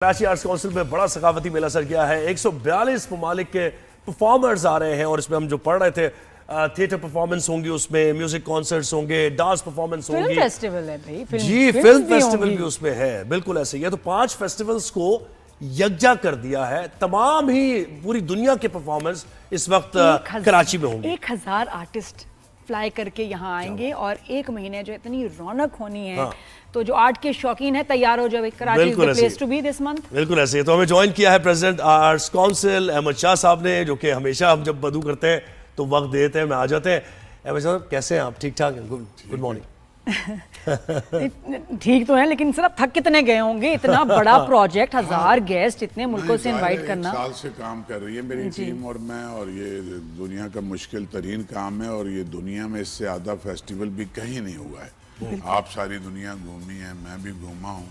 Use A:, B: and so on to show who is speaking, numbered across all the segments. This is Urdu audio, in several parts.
A: کراچی آرٹس کونسل میں بڑا ثقافتی میلہ سر کیا ہے 142 ممالک کے پرفارمرز آ رہے ہیں اور اس میں ہم جو پڑھ رہے تھے تھیٹر پرفارمنس ہوں گی، اس میں میوزک کانسرٹس ہوں گے، ڈانس پرفارمنس ہوں گی،
B: فلم فیسٹیول ہے بھائی،
A: جی فلم فیسٹیول بھی اس میں ہے، بالکل ایسے ہی ہے۔ تو 5 فیسٹیولز کو یکجا کر دیا ہے، تمام ہی پوری دنیا کے پرفارمرز اس وقت کراچی میں ہوں گے۔
B: 1000 آرٹسٹ فلائی کر کے یہاں آئیں گے اور ایک مہینے جو اتنی رونق ہونی ہے، تو جو آرٹ کے شوقین ہیں تیار ہو جائے، Karachi is the place to be this month۔
A: بالکل ایسے ہی تو ہمیں جوائن کیا ہے president arts council Ahmad Shah صاحب نے، جو کہ ہمیشہ ہم جب بدو کرتے ہیں تو وقت دیتے ہیں، میں آ جاتے ہیں۔ احمد شاہ صاحب کیسے ہیں آپ؟ ٹھیک ٹھاک ہیں؟ Good morning.
B: ٹھیک تو ہیں، لیکن سر آپ تھک کتنے گئے ہوں گے؟ اتنا بڑا پروجیکٹ، 1000 گیسٹ اتنے ملکوں سے انوائٹ کرنا۔
C: 1 سال سے کام کر رہی ہے میری ٹیم اور میں، اور یہ دنیا کا مشکل ترین کام ہے، اور یہ دنیا میں اس سے زیادہ فیسٹیول بھی کہیں نہیں ہوا ہے۔ آپ ساری دنیا گھومی ہیں، میں بھی گھوما ہوں۔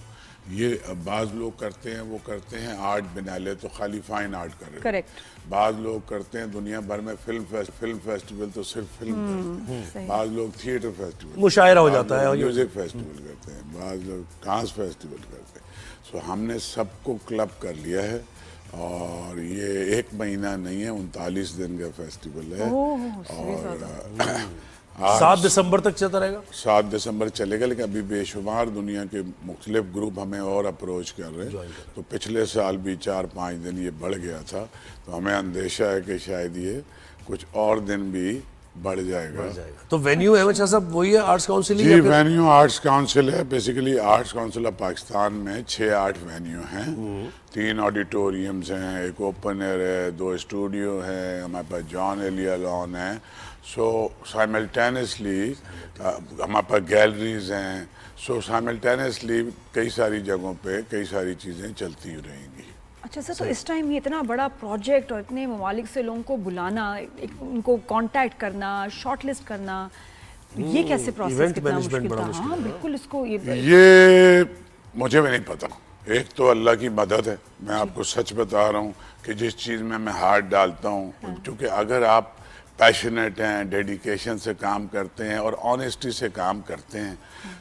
C: یہ بعض لوگ کرتے ہیں، وہ کرتے ہیں آرٹ بنالے تو خالی فائن آرٹ کر رہے ہیں، بعض لوگ کرتے ہیں دنیا بھر میں فلم فیسٹیول تو صرف فلم کرتے ہیں، بعض لوگ تھیٹر فیسٹیول،
A: مشاعرہ ہو جاتا ہے،
C: میوزک فیسٹیول کرتے ہیں، بعض لوگ ڈانس فیسٹیول کرتے ہیں۔ سو ہم نے سب کو کلب کر لیا ہے، اور یہ 1 مہینہ نہیں ہے، 39 دن کا فیسٹیول ہے، اور
A: 7 دسمبر تک چلتا رہے گا۔
C: 7 دسمبر چلے گا، لیکن ابھی بے شمار دنیا کے مختلف گروپ ہمیں اور اپروچ کر رہے ہیں۔ تو پچھلے سال بھی 4-5 دن یہ بڑھ گیا تھا، تو ہمیں اندیشہ ہے کہ شاید یہ کچھ اور دن بھی بڑھ جائے گا۔
A: تو وینیو احمد شاہ صاحب وہی ہے آرٹس کاؤنسل؟
C: جی وینیو آرٹس کاؤنسل ہے، basically arts council of Pakistan میں 6-8 وینیو ہیں، 3 آڈیٹوریمز ہیں، ایک اوپن ایئر ہے، 2 اسٹوڈیو ہیں، ہمارے پاس جان ایلیا لان ہے۔ سو سائملٹینسلی ہمارے پاس گیلریز ہیں، سو سائملٹینسلی کئی ساری جگہوں پہ کئی ساری چیزیں چلتی رہیں گی۔
B: اچھا سر، تو اس ٹائم یہ اتنا بڑا پروجیکٹ اور اتنے ممالک سے لوگوں کو بلانا، ان کو کانٹیکٹ کرنا، شارٹ لسٹ کرنا، یہ کیسے پروسیس کتنا مشکل تھا؟ ہاں بالکل، اس کو
C: یہ مجھے بھی نہیں پتا۔ ایک تو اللہ کی مدد ہے، میں آپ کو سچ بتا رہا ہوں کہ جس چیز میں ہاتھ ڈالتا ہوں، کیونکہ اگر آپ پیشنیٹ ہیں، ڈیڈیکیشن سے کام کرتے ہیں اور آنیسٹی سے کام کرتے ہیں،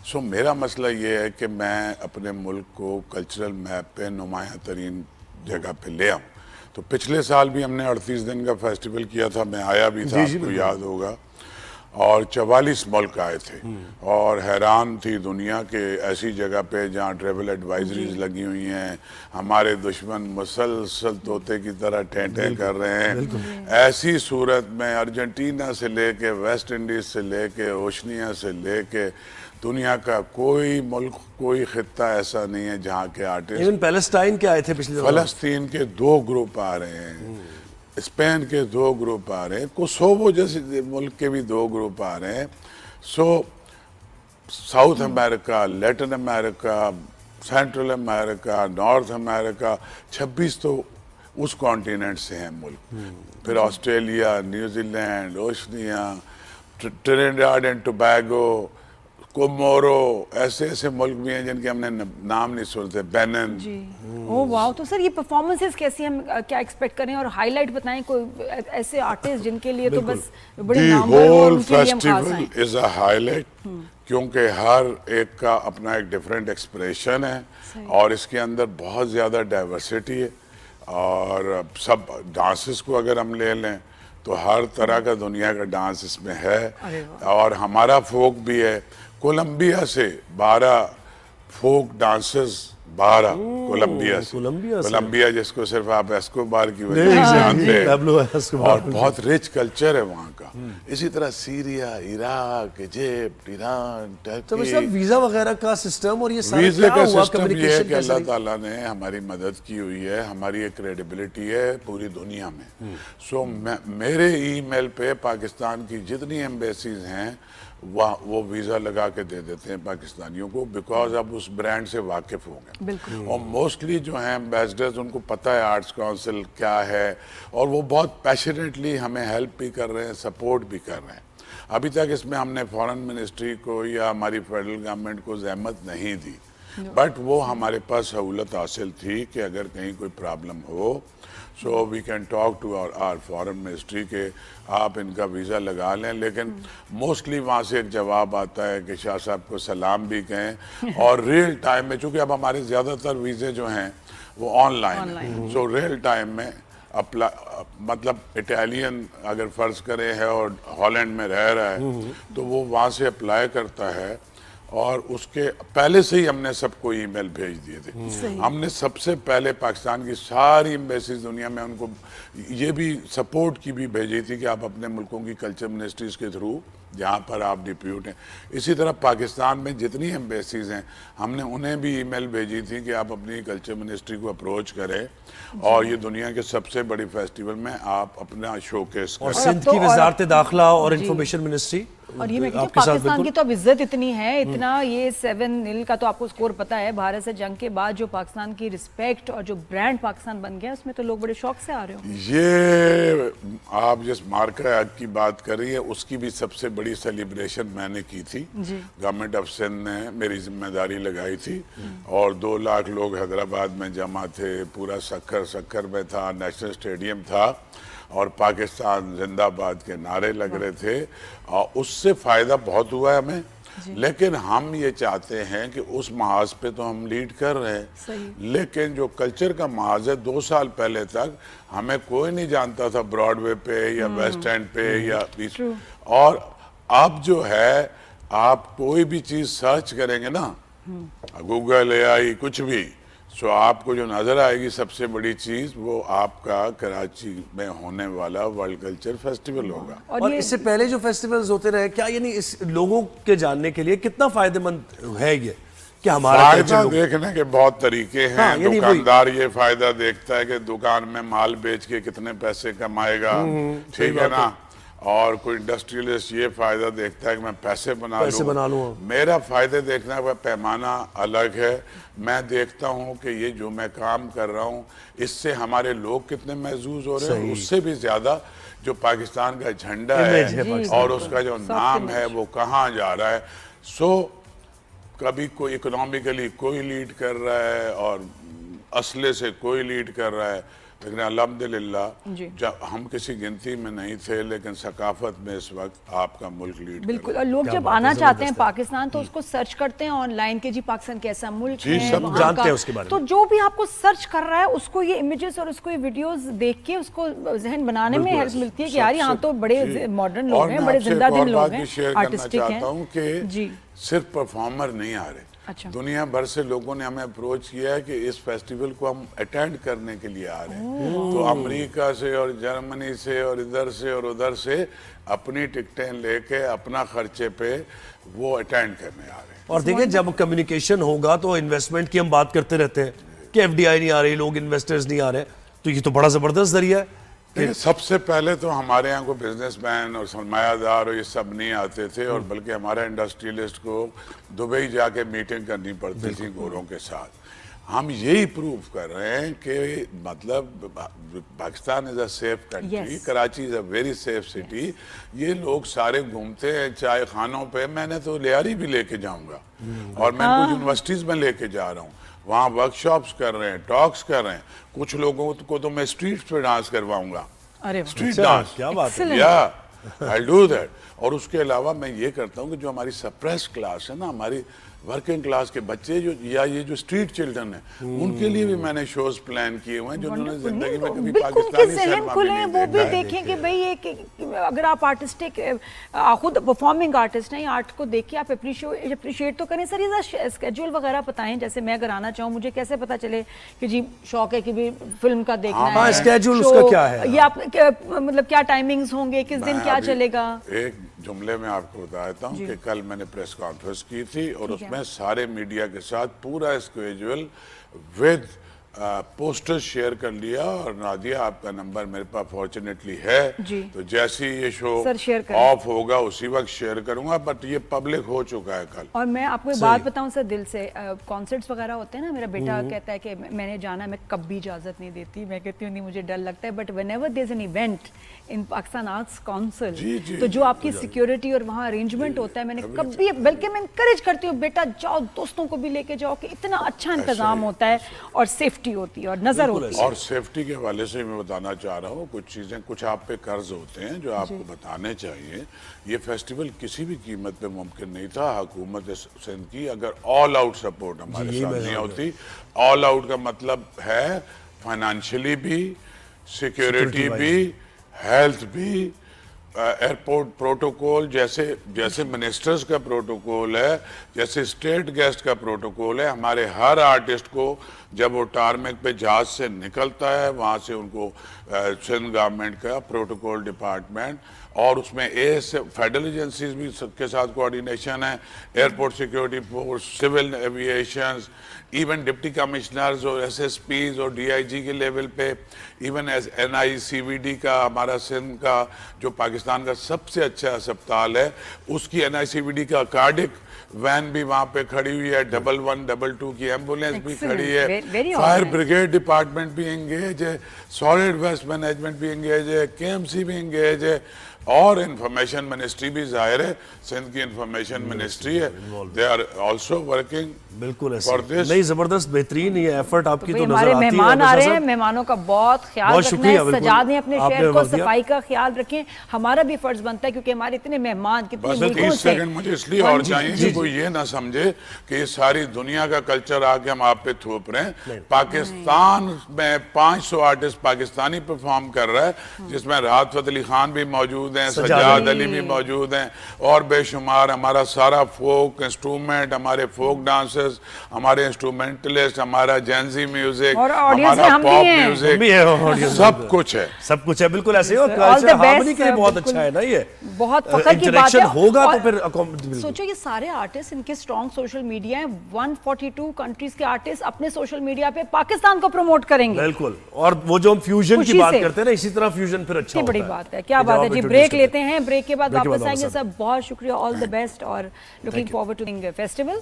C: سو میرا مسئلہ یہ ہے کہ میں اپنے ملک کو کلچرل میپ پہ نمایاں ترین جگہ پہ لے آؤں۔ تو پچھلے سال بھی ہم نے 38 دن کا فیسٹیول کیا تھا، میں آیا بھی تھا، آپ کو یاد ہوگا، اور 44 ملک آئے تھے، اور حیران تھی دنیا کے ایسی جگہ پہ جہاں ٹریول ایڈوائزریز لگی ہوئی ہیں، ہمارے دشمن مسلسل طوطے کی طرح ٹینٹیں کر رہے ہیں۔ ایسی صورت میں ارجنٹینا سے لے کے ویسٹ انڈیز سے لے کے اوشنیا سے لے کے دنیا کا کوئی ملک، کوئی خطہ ایسا نہیں ہے جہاں کے آرٹسٹ،
A: ایون پیلسٹائن کے آئے تھے پچھلے دفعہ،
C: فلسطین کے 2 گروپ آ رہے ہیں، اسپین کے 2 گروپ آ رہے ہیں، کوسوو جیسے ملک کے بھی 2 گروپ آ رہے ہیں۔ So South America, Latin America, Central America, North America, 26 تو اس کانٹیننٹ سے ہیں ملک، پھر Australia, New Zealand, Oceania, Trinidad and Tobago, Comoros, ایسے ایسے ملک بھی ہیں جن کے ہم نے نام نہیں سنتے، بینن۔
B: جی او واو، تو سر یہ پرفارمنسز کیسی، ہم کیا ایکسپیکٹ کریں، اور ہائی لائٹ بتائیں کوئی ایسے آرٹسٹ جن کے لیے تو بس بڑے نامور ہوں، ان کے لیے ہم خاص ہیں۔
C: Festival is a high light, کیونکہ ہر ایک کا اپنا ایک ڈیفرنٹ ایکسپریشن ہے، اور اس کے اندر بہت زیادہ ڈائیورسٹی ہے، اور سب ڈانسز کو اگر ہم لے لیں تو ہر طرح کا دنیا کا ڈانس اس میں ہے، اور ہمارا فوک بھی ہے۔ کولمبیا سے 12 فوک ڈانسز، 12 کولمبیا سے، کولمبیا جس کو صرف آپ ایسکوبار کی وجہ سے جانتے ہیں، اور بہت رچ کلچر ہے وہاں کا۔ اسی طرح Syria, Iraq, Egypt, Iran, Turkey,
A: visa وغیرہ کا سسٹم، اور یہ سارا
C: ویزے
A: کیا
C: کا
A: ہوا؟
C: سسٹم یہ ہے کہ اللہ تعالیٰ نے ہماری مدد کی ہوئی ہے، ہماری ایک کریڈیبلٹی ہے پوری دنیا میں۔ سو میرے ای میل پہ پاکستان کی جتنی ایمبیسیز ہیں وہ ویزا لگا کے دے دیتے ہیں پاکستانیوں کو، بیکاز اب اس برانڈ سے واقف ہو گئے، اور موسٹلی جو ہیں ایمبیسڈرز ان کو پتہ ہے آرٹس کاؤنسل کیا ہے، اور وہ بہت پیشنیٹلی ہمیں ہیلپ بھی کر رہے ہیں، سپورٹ بھی کر رہے ہیں۔ ابھی تک اس میں ہم نے فارن منسٹری کو یا ہماری فیڈرل گورنمنٹ کو زحمت نہیں دی، بٹ وہ ہمارے پاس سہولت حاصل تھی کہ اگر کہیں کوئی پرابلم ہو، so we can talk to our foreign ministry کہ آپ ان کا ویزا لگا لیں، لیکن موسٹلی وہاں سے ایک جواب آتا ہے کہ شاہ صاحب کو سلام بھی کہیں، اور ریئل ٹائم میں، چونکہ اب ہمارے زیادہ تر ویزے جو ہیں وہ آن لائن ہے. سو ریئل ٹائم میں مطلب اٹیلین اگر فرض کرے ہے اور ہالینڈ میں رہ رہا ہے تو وہ وہاں سے اپلائی کرتا ہے اور اس کے پہلے سے ہی ہم نے سب کو ای میل بھیج دیے تھے. ہم نے سب سے پہلے پاکستان کی ساری ایمبیسیز دنیا میں ان کو یہ بھی سپورٹ کی بھی بھیجی تھی کہ آپ اپنے ملکوں کی کلچر منسٹریز کے تھرو جہاں پر آپ ڈپیوٹ ہیں. اسی طرح پاکستان میں جتنی ایمبیسیز ہیں ہم نے انہیں بھی ای میل بھیجی تھی کہ آپ اپنی کلچر منسٹری کو اپروچ کریں اور یہ دنیا کے سب سے بڑی فیسٹیول میں آپ اپنا شو کیس
A: اور
C: کریں.
A: سندھ کی وزارت داخلہ اور انفارمیشن منسٹری
B: اور یہ میں کہتی ہوں پاکستان کی تو اب عزت اتنی ہے, اتنا یہ 7-0 کا تو آپ کو سکور پتا ہے بھارت سے جنگ کے بعد جو پاکستان کی رسپیکٹ اور جو برانڈ پاکستان بن گیا اس میں تو لوگ بڑے شوق سے آ رہے ہوں.
C: یہ آپ جس مارکہ کی بات کر رہی ہے اس کی بھی سب سے بڑی سیلیبریشن میں نے کی تھی. گورنمنٹ آف سندھ نے میری ذمہ داری لگائی تھی اور 2 لاکھ لوگ حیدرآباد میں جمع تھے, پورا سکر میں تھا, نیشنل اسٹیڈیم تھا اور پاکستان زندہ آباد کے نعرے لگ رہے تھے اور اس سے فائدہ بہت ہوا ہے ہمیں. لیکن ہم یہ چاہتے ہیں کہ اس محاذ پہ تو ہم لیڈ کر رہے ہیں, لیکن جو کلچر کا محاذ ہے 2 سال پہلے تک ہمیں کوئی نہیں جانتا تھا براڈ وے پہ یا ویسٹ اینڈ پہ یا اور اب جو ہے آپ کوئی بھی چیز سرچ کریں گے نا, گوگل اے آئی کچھ بھی, سو آپ کو جو نظر آئے گی سب سے بڑی چیز وہ آپ کا کراچی میں ہونے والا ورلڈ کلچر فیسٹیول ہوگا.
A: اور اس سے پہلے جو فیسٹیولز ہوتے رہے کیا یعنی اس لوگوں کے جاننے کے لیے کتنا فائدہ مند ہے یہ کہ ہمارا
C: فائدہ دیکھنے کے بہت طریقے ہیں. دکاندار یہ فائدہ دیکھتا ہے کہ دکان میں مال بیچ کے کتنے پیسے کمائے گا, ٹھیک ہے نا, اور کوئی انڈسٹریلسٹ یہ فائدہ دیکھتا ہے کہ میں پیسے بنا لوں. میرا فائدے دیکھنے کا پیمانہ الگ ہے. میں دیکھتا ہوں کہ یہ جو میں کام کر رہا ہوں اس سے ہمارے لوگ کتنے محظوظ ہو رہے ہیں, اس سے بھی زیادہ جو پاکستان کا جھنڈا ہے اور اس کا جو نام ہے وہ کہاں جا رہا ہے. سو کبھی کوئی اکنامکلی کوئی لیڈ کر رہا ہے اور اسلحے سے کوئی لیڈ کر رہا ہے, لیکن الحمدللہ جب ہم کسی گنتی میں نہیں تھے لیکن ثقافت میں اس وقت آپ کا ملک لیڈ
B: بالکل. اور لوگ جب آنا چاہتے ہیں پاکستان تو اس کو سرچ کرتے ہیں آن لائن کہ جی پاکستان کیسا ملک ہے,
A: سب جانتے ہیں اس کے بارے میں.
B: تو جو بھی آپ کو سرچ کر رہا ہے اس کو یہ امیجز اور اس کو یہ ویڈیوز دیکھ کے اس کو ذہن بنانے میں ہیلپ ملتی ہے کہ یار یہاں تو بڑے ماڈرن لوگ ہیں, بڑے زندہ دل لوگ ہیں, آرٹسٹک ہیں.
C: چاہتا ہوں کہ صرف پرفارمر نہیں آ رہے, دنیا بھر سے لوگوں نے ہمیں اپروچ کیا ہے کہ اس فیسٹیول کو ہم اٹینڈ کرنے کے لیے آ رہے ہیں. تو امریکہ سے اور جرمنی سے اور ادھر سے اور ادھر سے اپنی ٹکٹیں لے کے اپنا خرچے پہ وہ اٹینڈ کرنے آ رہے ہیں.
A: اور دیکھیں جب کمیونیکیشن ہوگا تو انویسٹمنٹ کی ہم بات کرتے رہتے ہیں کہ ایف ڈی آئی نہیں آ رہی, لوگ انویسٹرز نہیں آ رہے, تو یہ تو بڑا زبردست ذریعہ ہے.
C: سب سے پہلے تو ہمارے یہاں کو بزنس مین اور سرمایہ دار اور یہ سب نہیں آتے تھے, اور بلکہ ہمارا انڈسٹریلسٹ کو دبئی جا کے میٹنگ کرنی پڑتی تھی گوروں کے ساتھ. ہم یہی پروف کر رہے ہیں کہ مطلب Pakistan is a safe country, Karachi is a very safe city. یہ لوگ سارے گھومتے ہیں چائے خانوں پہ, میں نے تو لیاری بھی لے کے جاؤں گا اور میں ان کو یونیورسٹیز میں لے کے جا رہا ہوں, وہاں ورک شاپس کر رہے ہیں, ٹاکس کر رہے ہیں. کچھ لوگوں کو تو میں اسٹریٹ پہ ڈانس کرواؤں گا, اسٹریٹ ڈانس,
A: کیا بات ہے,
C: یا I'll do that. اور اس کے علاوہ میں یہ کرتا ہوں کہ جو ہماری سپریس کلاس ہے نا, ہماری ورکنگ کلاس کے بچے جو یا یہ جو اسٹریٹ چلڈرن ہیں, ان کے لیے بھی میں نے شوز پلان کیے ہوئے ہیں جو انہوں نے زندگی میں کبھی پاکستانی سینما میں نہیں دیکھا ہے.
B: وہ بھی دیکھیں کہ بھئی اگر آپ آرٹسٹک خود پرفارمنگ آرٹسٹ ہیں, آرٹ کو دیکھ کے آپ اپریشیٹ تو کریں. سر یہ اسکیجول وغیرہ بتائیں, جیسے میں اگر آنا چاہوں مجھے کیسے پتا چلے کہ جی شوق ہے کہ بھی فلم کا دیکھنا ہے,
A: اسکیجول اس کا کیا ہے,
B: یا مطلب کیا ٹائمنگز ہوں گے, کس دن کیا چلے گا.
C: ایک جملے میں آپ کو بتاتا ہوں کہ کل میں نے پریس کانفرنس کی تھی اور اس میں سارے میڈیا کے ساتھ پورا اسکیجول ود پوسٹر شیئر کر لیا, اور نادیہ آپ کا نمبر میرے پاس فارچونیٹلی ہے, تو جیسی یہ شو آف ہوگا اسی وقت شیئر کروں گا, بٹ یہ پبلک ہو چکا ہے کل.
B: اور میں آپ کو بات بتاؤں سر دل سے, کانسرٹس وغیرہ ہوتے ہیں نا, میرا بیٹا کہتا ہے کہ میں نے جانا, میں کبھی اجازت نہیں دیتی, میں کہتی ہوں نہیں مجھے ڈر لگتا ہے, but when ever there is an event in Pakistan arts council تو جو آپ کی سیکیورٹی اور وہاں ارینجمنٹ ہوتا ہے, میں نے کبھی, بلکہ میں انکریج کرتی ہوں بیٹا جاؤ, دوستوں کو بھی لے کے جاؤ, کہ اتنا اچھا انتظام ہوتا ہے اور سیفٹی سیفٹی ہوتی ہے اور نظر ہوتی ہے.
C: اور سیفٹی کے حوالے سے میں بتانا چاہ رہا ہوں کچھ چیزیں, کچھ آپ پہ قرض ہوتے ہیں جو آپ کو بتانے چاہیے. یہ فیسٹیول کسی بھی قیمت پہ ممکن نہیں تھا حکومت سندھ کی اگر آل آؤٹ سپورٹ ہمارے ساتھ نہیں ہوتی. آل آؤٹ کا مطلب ہے فائنانشلی بھی, سیکیورٹی بھی, ہیلتھ بھی, ایئرپورٹ پروٹوکول جیسے منسٹرز کا پروٹوکول ہے, جیسے اسٹیٹ گیسٹ کا پروٹوکول ہے. ہمارے ہر آرٹسٹ کو جب وہ ٹارمیک پہ جہاز سے نکلتا ہے وہاں سے ان کو سندھ گورنمنٹ کا پروٹوکول ڈپارٹمنٹ اور اس میں فیڈرل ایجنسیز بھی کے ساتھ کوآرڈینیشن ہے, airport security force, civil aviations, even deputy commissioners اور ایس ایس پیز اور ڈی آئی جی کے لیول پہ, even N I C V D کا ہمارا سندھ کا جو پاکستان کا سب سے اچھا اسپتال ہے اس کی N I C V D کا کارڈک وین بھی وہاں پہ کھڑی ہوئی ہے, 112 کی ایمبولینس بھی کھڑی ہے, فائر بریگیڈ ڈپارٹمنٹ بھی انگیج ہے, سالڈ ویسٹ مینجمنٹ بھی انگیج ہے, کے ایم سی بھی انگیج ہے اور انفارمیشن منسٹری بھی ظاہر ہے, سندھ کی انفارمیشن منسٹری ہے, دے آر آلسو ورکنگ.
A: بالکل ایسے نہیں, زبردست بہترین یہ ایفرٹ آپ کی تو نظر
B: ہمارے
A: آتی ہے.
B: مہمان آ رہے ہیں, مہمانوں کا بہت خیال رکھنا ہے, سجا دیں اپنے شہر کو, صفائی کا خیال رکھیں. ہمارا بھی فرض بنتا ہے کیونکہ ہمارے اتنے مہمان کتنے
C: بس
B: ملکوں
C: 30
B: سے.
C: سیکنڈ مجھے اس لیے اور چاہیے کہ کوئی یہ نہ سمجھے کہ یہ ساری دنیا کا کلچر آ کے ہم آپ پہ تھوپ رہے ہیں. پاکستان میں 500 آرٹسٹ پاکستانی پرفارم کر رہا ہے جس میں راحت فتح علی خان بھی موجود ہیں, سجاد علی بھی موجود ہیں اور بے شمار. ہمارا سارا فوک انسٹرومنٹ, ہمارے فوک ڈانسرز, ہمارے انسٹرومنٹلسٹ, ہمارا جینزی میوزک, ہمارا پاپ میوزک, سب کچھ ہے.
A: سب کچھ ہے بالکل ایسے ہی. اور کلچر ہارمونی کے لیے بہت اچھا ہے نا, یہ
B: بہت فخر کی بات ہے.
A: ہوگا تو پھر
B: سوچو یہ سارے آرٹسٹ, ان کے اسٹرانگ سوشل میڈیا ہیں, 142 کنٹریز کے آرٹسٹ اپنے سوشل میڈیا پہ پاکستان کو پروموٹ کریں گے.
A: بالکل. اور وہ جو ہم فیوژن کی بات کرتے ہیں نا, اسی طرح فیوژن پھر اچھا ہوتا ہے.
B: بڑی بات ہے. کیا بات ہے جی. بریک لیتے ہیں, بریک کے بعد واپس آئیں گے. سب بہت شکریہ, آل دی بیسٹ اور looking forward to the festival.